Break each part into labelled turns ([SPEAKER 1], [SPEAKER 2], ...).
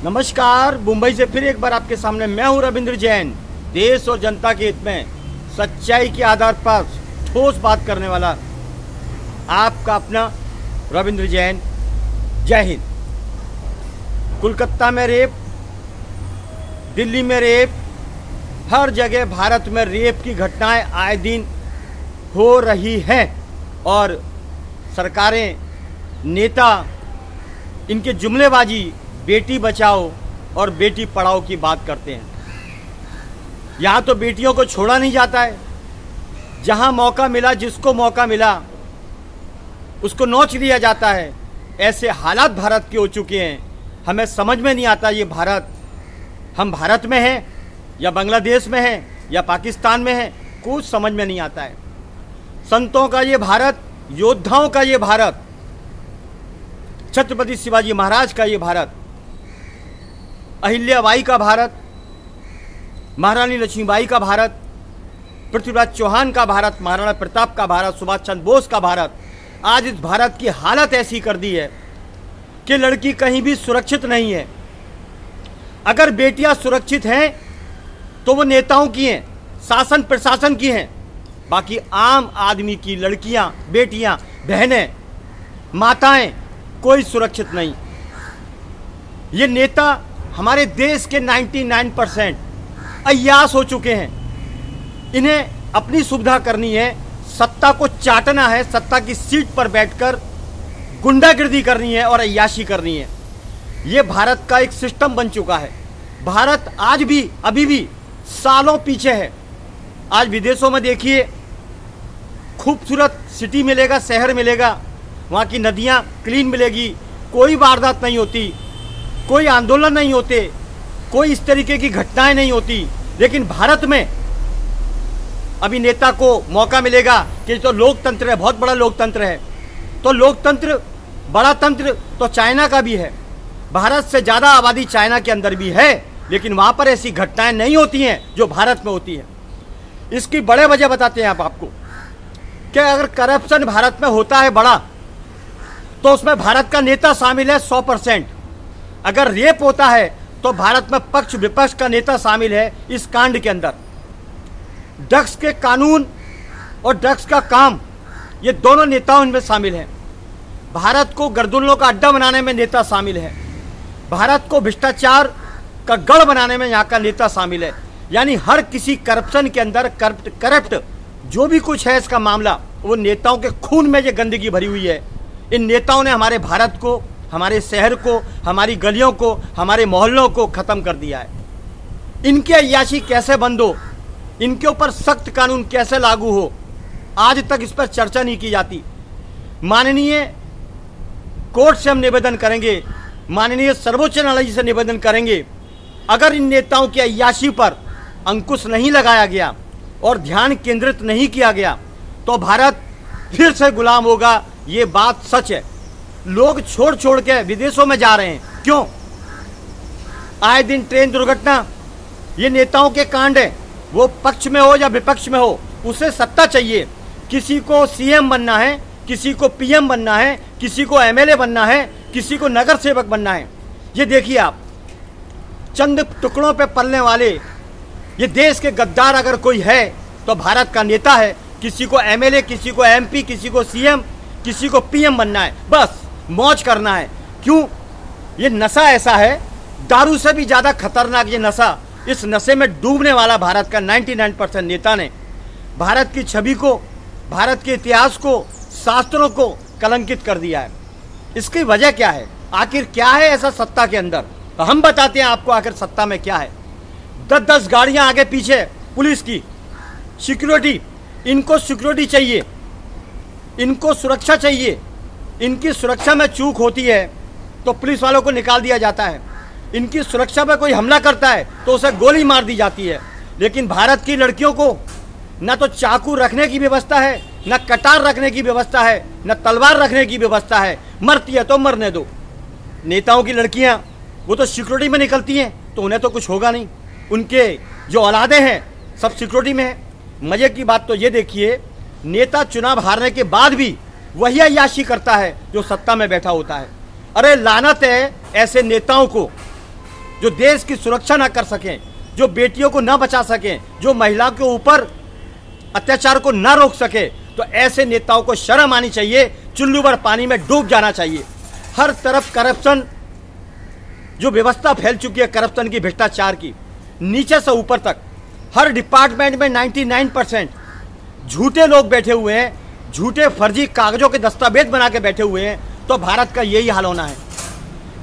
[SPEAKER 1] नमस्कार, मुंबई से फिर एक बार आपके सामने मैं हूं रविंद्र जैन। देश और जनता के हित में सच्चाई के आधार पर ठोस बात करने वाला आपका अपना रविंद्र जैन। जय हिंद। कोलकाता में रेप, दिल्ली में रेप, हर जगह भारत में रेप की घटनाएं आए दिन हो रही हैं और सरकारें, नेता इनके जुमलेबाजी बेटी बचाओ और बेटी पढ़ाओ की बात करते हैं। यहाँ तो बेटियों को छोड़ा नहीं जाता है। जहाँ मौका मिला, जिसको मौका मिला उसको नोच लिया जाता है। ऐसे हालात भारत के हो चुके हैं। हमें समझ में नहीं आता ये भारत, हम भारत में हैं या बांग्लादेश में हैं या पाकिस्तान में हैं, कुछ समझ में नहीं आता है। संतों का ये भारत, योद्धाओं का ये भारत, छत्रपति शिवाजी महाराज का ये भारत, अहिल्याबाई का भारत, महारानी लक्ष्मीबाई का भारत, पृथ्वीराज चौहान का भारत, महाराणा प्रताप का भारत, सुभाष चंद्र बोस का भारत, आज इस भारत की हालत ऐसी कर दी है कि लड़की कहीं भी सुरक्षित नहीं है। अगर बेटियां सुरक्षित हैं तो वो नेताओं की हैं, शासन प्रशासन की हैं। बाकी आम आदमी की लड़कियां, बेटियां, बहनें, माताएं कोई सुरक्षित नहीं। ये नेता हमारे देश के 99% अय्यास हो चुके हैं। इन्हें अपनी सुविधा करनी है, सत्ता को चाटना है, सत्ता की सीट पर बैठकर गुंडागिर्दी करनी है और अय्याशी करनी है। ये भारत का एक सिस्टम बन चुका है। भारत आज भी, अभी भी सालों पीछे है। आज विदेशों में देखिए, खूबसूरत सिटी मिलेगा, शहर मिलेगा, वहाँ की नदियाँ क्लीन मिलेगी, कोई वारदात नहीं होती, कोई आंदोलन नहीं होते, कोई इस तरीके की घटनाएं नहीं होती। लेकिन भारत में अभी नेता को मौका मिलेगा कि तो लोकतंत्र है, बहुत बड़ा लोकतंत्र है। तो लोकतंत्र, बड़ा तंत्र तो चाइना का भी है। भारत से ज़्यादा आबादी चाइना के अंदर भी है, लेकिन वहाँ पर ऐसी घटनाएं नहीं होती हैं जो भारत में होती हैं। इसकी बड़े वजह बताते हैं आपको कि अगर करप्शन भारत में होता है बड़ा, तो उसमें भारत का नेता शामिल है 100%। अगर रेप होता है तो भारत में पक्ष विपक्ष का नेता शामिल है इस कांड के अंदर। ड्रग्स के कानून और ड्रग्स का काम, ये दोनों नेताओं इनमें शामिल हैं। भारत को गर्दुल्लों का अड्डा बनाने में नेता शामिल है। भारत को भ्रष्टाचार का गढ़ बनाने में यहाँ का नेता शामिल है। यानी हर किसी करप्शन के अंदर करप्ट जो भी कुछ है, इसका मामला वो नेताओं के खून में ये गंदगी भरी हुई है। इन नेताओं ने हमारे भारत को, हमारे शहर को, हमारी गलियों को, हमारे मोहल्लों को ख़त्म कर दिया है। इनकी अय्याशी कैसे बंद हो, इनके ऊपर सख्त कानून कैसे लागू हो, आज तक इस पर चर्चा नहीं की जाती। माननीय कोर्ट से हम निवेदन करेंगे, माननीय सर्वोच्च न्यायालय से निवेदन करेंगे, अगर इन नेताओं की अय्याशी पर अंकुश नहीं लगाया गया और ध्यान केंद्रित नहीं किया गया तो भारत फिर से गुलाम होगा। ये बात सच है। लोग छोड़ छोड़ के विदेशों में जा रहे हैं। क्यों? आए दिन ट्रेन दुर्घटना, ये नेताओं के कांड है। वो पक्ष में हो या विपक्ष में हो, उसे सत्ता चाहिए। किसी को सीएम बनना है, किसी को पीएम बनना है, किसी को एमएलए बनना है, किसी को नगर सेवक बनना है। ये देखिए आप, चंद टुकड़ों पे पलने वाले ये देश के गद्दार अगर कोई है तो भारत का नेता है। किसी को एमएलए, किसी को एमपी, किसी को सीएम, किसी को पीएम बनना है, बस मौज करना है। क्यों? ये नशा ऐसा है, दारू से भी ज़्यादा खतरनाक ये नशा। इस नशे में डूबने वाला भारत का 99% नेता ने भारत की छवि को, भारत के इतिहास को, शास्त्रों को कलंकित कर दिया है। इसकी वजह क्या है? आखिर क्या है ऐसा सत्ता के अंदर? तो हम बताते हैं आपको आखिर सत्ता में क्या है। 10-10 गाड़ियां आगे पीछे पुलिस की, सिक्योरिटी, इनको सिक्योरिटी चाहिए, इनको सुरक्षा चाहिए। इनकी सुरक्षा में चूक होती है तो पुलिस वालों को निकाल दिया जाता है। इनकी सुरक्षा में कोई हमला करता है तो उसे गोली मार दी जाती है। लेकिन भारत की लड़कियों को न तो चाकू रखने की व्यवस्था है, न कटार रखने की व्यवस्था है, न तलवार रखने की व्यवस्था है। मरती है तो मरने दो। नेताओं की लड़कियां वो तो सिक्योरिटी में निकलती हैं तो उन्हें तो कुछ होगा नहीं। उनके जो औलादे हैं सब सिक्योरिटी में है। मजे की बात तो ये देखिए, नेता चुनाव हारने के बाद भी वही अय्याशी करता है जो सत्ता में बैठा होता है। अरे लानत है ऐसे नेताओं को जो देश की सुरक्षा ना कर सकें, जो बेटियों को ना बचा सकें, जो महिला के ऊपर अत्याचार को ना रोक सके, तो ऐसे नेताओं को शर्म आनी चाहिए, चुल्लू भर पानी में डूब जाना चाहिए। हर तरफ करप्शन, जो व्यवस्था फैल चुकी है करप्शन की, भ्रष्टाचार की, नीचे से ऊपर तक हर डिपार्टमेंट में 99% झूठे लोग बैठे हुए हैं, झूठे फर्जी कागजों के दस्तावेज बना के बैठे हुए हैं। तो भारत का यही हाल होना है।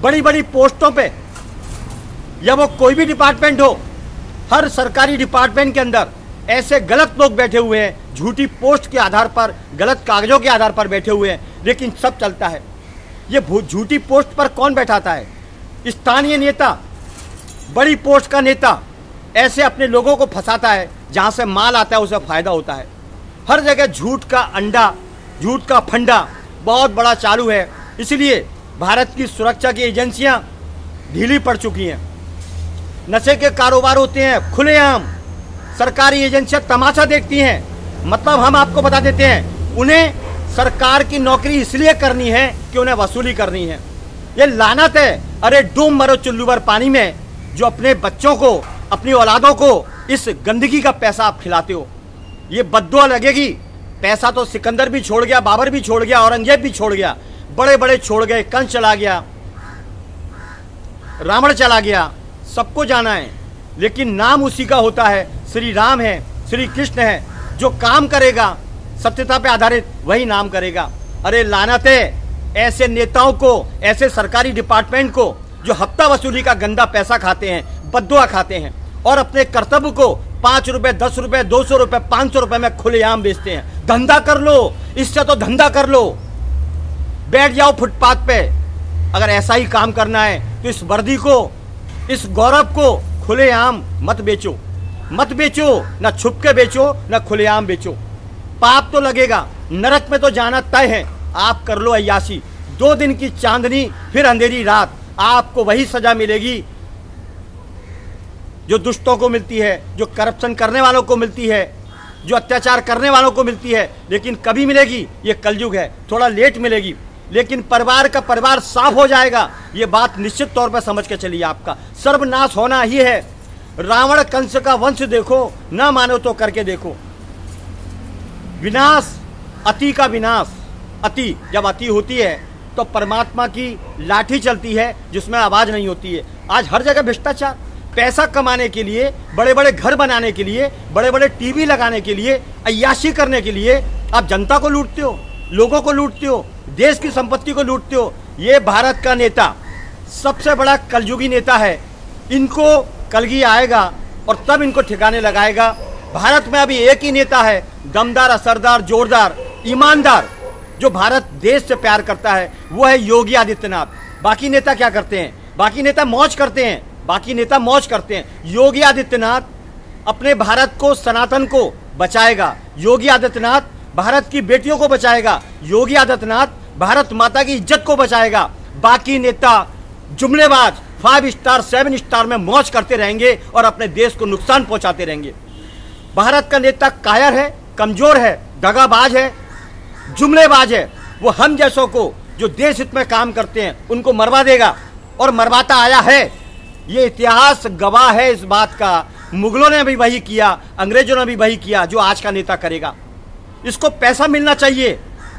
[SPEAKER 1] बड़ी बड़ी पोस्टों पे, या वो कोई भी डिपार्टमेंट हो, हर सरकारी डिपार्टमेंट के अंदर ऐसे गलत लोग बैठे हुए हैं, झूठी पोस्ट के आधार पर, गलत कागजों के आधार पर बैठे हुए हैं, लेकिन सब चलता है। ये झूठी पोस्ट पर कौन बैठाता है? स्थानीय नेता, बड़ी पोस्ट का नेता ऐसे अपने लोगों को फंसाता है, जहां से माल आता है उसे फायदा होता है। हर जगह झूठ का अंडा, झूठ का फंडा बहुत बड़ा चालू है। इसलिए भारत की सुरक्षा की एजेंसियां ढीली पड़ चुकी हैं। नशे के कारोबार होते हैं खुलेआम, सरकारी एजेंसियां तमाशा देखती हैं। मतलब हम आपको बता देते हैं, उन्हें सरकार की नौकरी इसलिए करनी है कि उन्हें वसूली करनी है। ये लानत है। अरे डूब मरो चुल्लू भर पानी में, जो अपने बच्चों को, अपनी औलादों को इस गंदगी का पैसा आप खिलाते हो। ये बद्दुआ लगेगी। पैसा तो सिकंदर भी छोड़ गया, बाबर भी छोड़ गया, औरंगजेब भी छोड़ गया, बड़े बड़े छोड़ गए, कंस चला गया, रावण चला गया, सबको जाना है। लेकिन नाम उसी का होता है, श्री राम है, श्री कृष्ण है। जो काम करेगा सत्यता पे आधारित, वही नाम करेगा। अरे लानत है ऐसे नेताओं को, ऐसे सरकारी डिपार्टमेंट को जो हफ्ता वसूली का गंदा पैसा खाते हैं, बद्दुआ खाते हैं, और अपने कर्तव्य को 5 रुपए, 10 रुपए, 200 रुपए, 500 रुपए में खुलेआम बेचते हैं। धंधा कर लो, इससे तो धंधा कर लो, बैठ जाओ फुटपाथ पे। अगर ऐसा ही काम करना है तो इस वर्दी को, इस गौरव को खुलेआम मत बेचो, मत बेचो, ना छुप के बेचो, ना खुलेआम बेचो। पाप तो लगेगा, नरक में तो जाना तय है। आप कर लो अय्याशी, 2 दिन की चांदनी फिर अंधेरी रात, आपको वही सजा मिलेगी जो दुष्टों को मिलती है, जो करप्शन करने वालों को मिलती है, जो अत्याचार करने वालों को मिलती है। लेकिन कभी मिलेगी? ये कलयुग है, थोड़ा लेट मिलेगी, लेकिन परिवार का परिवार साफ हो जाएगा। ये बात निश्चित तौर पर समझ के चलिए, आपका सर्वनाश होना ही है। रावण कंस का वंश देखो, ना मानो तो करके देखो। विनाश, अति का विनाश। अति जब अति होती है तो परमात्मा की लाठी चलती है, जिसमें आवाज नहीं होती है। आज हर जगह भ्रष्टाचार, पैसा कमाने के लिए, बड़े बड़े घर बनाने के लिए, बड़े बड़े टीवी लगाने के लिए, अय्याशी करने के लिए आप जनता को लूटते हो, लोगों को लूटते हो, देश की संपत्ति को लूटते हो। ये भारत का नेता सबसे बड़ा कलयुगी नेता है। इनको कलगी आएगा और तब इनको ठिकाने लगाएगा। भारत में अभी एक ही नेता है, दमदार, असरदार, जोरदार, ईमानदार, जो भारत देश से प्यार करता है, वो है योगी आदित्यनाथ। बाकी नेता क्या करते हैं? बाकी नेता मौज करते हैं, बाकी नेता मौज करते हैं। योगी आदित्यनाथ अपने भारत को, सनातन को बचाएगा। योगी आदित्यनाथ भारत की बेटियों को बचाएगा। योगी आदित्यनाथ भारत माता की इज्जत को बचाएगा। बाकी नेता जुमलेबाज 5 स्टार 7 स्टार में मौज करते रहेंगे और अपने देश को नुकसान पहुंचाते रहेंगे। भारत का नेता कायर है, कमजोर है, दगाबाज है, जुमलेबाज है। वो हम जैसों को, जो देश हित में काम करते हैं, उनको मरवा देगा और मरवाता आया है। ये इतिहास गवाह है इस बात का। मुगलों ने भी वही किया, अंग्रेजों ने भी वही किया, जो आज का नेता करेगा। इसको पैसा मिलना चाहिए,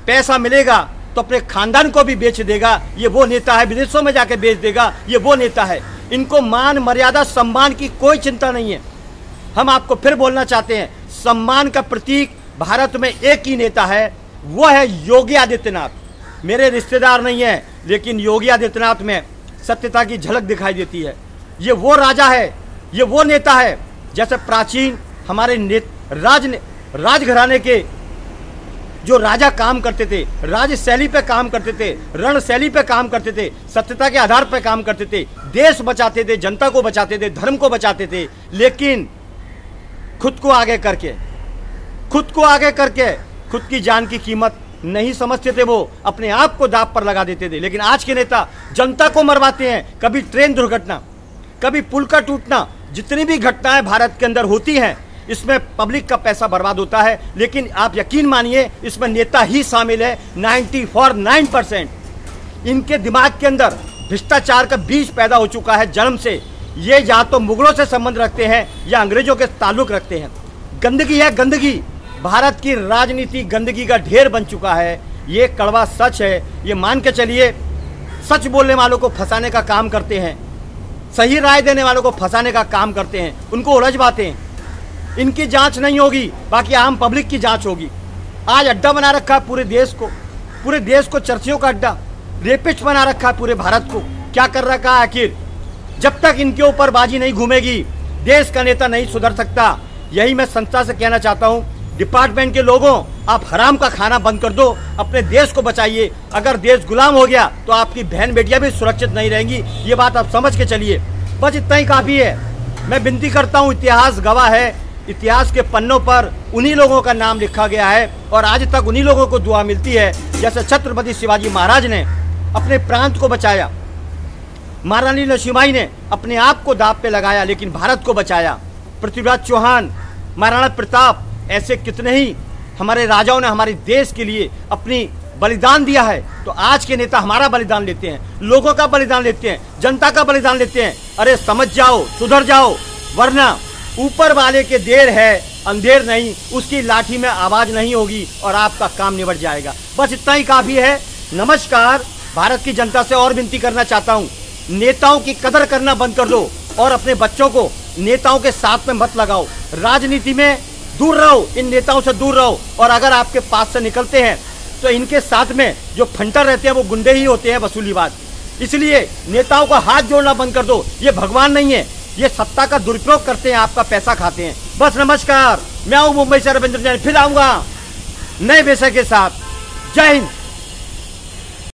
[SPEAKER 1] पैसा मिलेगा तो अपने खानदान को भी बेच देगा। ये वो नेता है, विदेशों में जाके बेच देगा, ये वो नेता है। इनको मान, मर्यादा, सम्मान की कोई चिंता नहीं है। हम आपको फिर बोलना चाहते हैं, सम्मान का प्रतीक भारत में एक ही नेता है, वो है योगी आदित्यनाथ। मेरे रिश्तेदार नहीं है, लेकिन योगी आदित्यनाथ में सत्यता की झलक दिखाई देती है। ये वो राजा है, ये वो नेता है, जैसे प्राचीन हमारे राजघराने के जो राजा काम करते थे, राज शैली पे काम करते थे, रण शैली पे काम करते थे, सत्यता के आधार पे काम करते थे, देश बचाते थे, जनता को बचाते थे, धर्म को बचाते थे। लेकिन खुद को आगे करके, खुद की जान की कीमत नहीं समझते थे। वो अपने आप को दांव पर लगा देते थे। लेकिन आज के नेता जनता को मरवाते हैं। कभी ट्रेन दुर्घटना, कभी पुल का टूटना, जितनी भी घटनाएं भारत के अंदर होती हैं, इसमें पब्लिक का पैसा बर्बाद होता है। लेकिन आप यकीन मानिए, इसमें नेता ही शामिल है। 94% इनके दिमाग के अंदर भ्रष्टाचार का बीज पैदा हो चुका है जन्म से। ये या तो मुगलों से संबंध रखते हैं या अंग्रेजों के ताल्लुक रखते हैं। गंदगी है गंदगी, भारत की राजनीति गंदगी का ढेर बन चुका है। ये कड़वा सच है, ये मान के चलिए। सच बोलने वालों को फंसाने का काम करते हैं, सही राय देने वालों को फंसाने का काम करते हैं, उनको उलझवाते हैं। इनकी जांच नहीं होगी, बाकी आम पब्लिक की जांच होगी। आज अड्डा बना रखा है पूरे देश को चर्चियों का अड्डा, रेपिस्ट बना रखा है पूरे भारत को। क्या कर रखा है आखिर? जब तक इनके ऊपर बाजी नहीं घूमेगी, देश का नेता नहीं सुधर सकता। यही मैं संस्था से कहना चाहता हूँ, डिपार्टमेंट के लोगों, आप हराम का खाना बंद कर दो, अपने देश को बचाइए। अगर देश गुलाम हो गया तो आपकी बहन बेटियां भी सुरक्षित नहीं रहेंगी। ये बात आप समझ के चलिए। बस इतना ही काफ़ी है। मैं विनती करता हूँ, इतिहास गवाह है, इतिहास के पन्नों पर उन्हीं लोगों का नाम लिखा गया है और आज तक उन्हीं लोगों को दुआ मिलती है। जैसे छत्रपति शिवाजी महाराज ने अपने प्रांत को बचाया, महारानी लक्ष्मीबाई ने अपने आप को दांव पे लगाया लेकिन भारत को बचाया, पृथ्वीराज चौहान, महाराणा प्रताप, ऐसे कितने ही हमारे राजाओं ने हमारे देश के लिए अपनी बलिदान दिया है। तो आज के नेता हमारा बलिदान लेते हैं, लोगों का बलिदान लेते हैं, जनता का बलिदान लेते हैं। अरे समझ जाओ, सुधर जाओ, वरना ऊपर वाले के देर है अंधेर नहीं, उसकी लाठी में आवाज नहीं होगी और आपका काम निबट जाएगा। बस इतना ही काफी है। नमस्कार। भारत की जनता से और विनती करना चाहता हूँ, नेताओं की कदर करना बंद कर दो और अपने बच्चों को नेताओं के साथ में मत लगाओ। राजनीति में दूर रहो, इन नेताओं से दूर रहो। और अगर आपके पास से निकलते हैं तो इनके साथ में जो फंटर रहते हैं वो गुंडे ही होते हैं, वसूलीबाज। इसलिए नेताओं को हाथ जोड़ना बंद कर दो। ये भगवान नहीं है, ये सत्ता का दुरुपयोग करते हैं, आपका पैसा खाते हैं। बस नमस्कार। मैं हूँ मुंबई से रविंद्र जैन, फिर आऊँगा नए विषय के साथ। जय हिंद।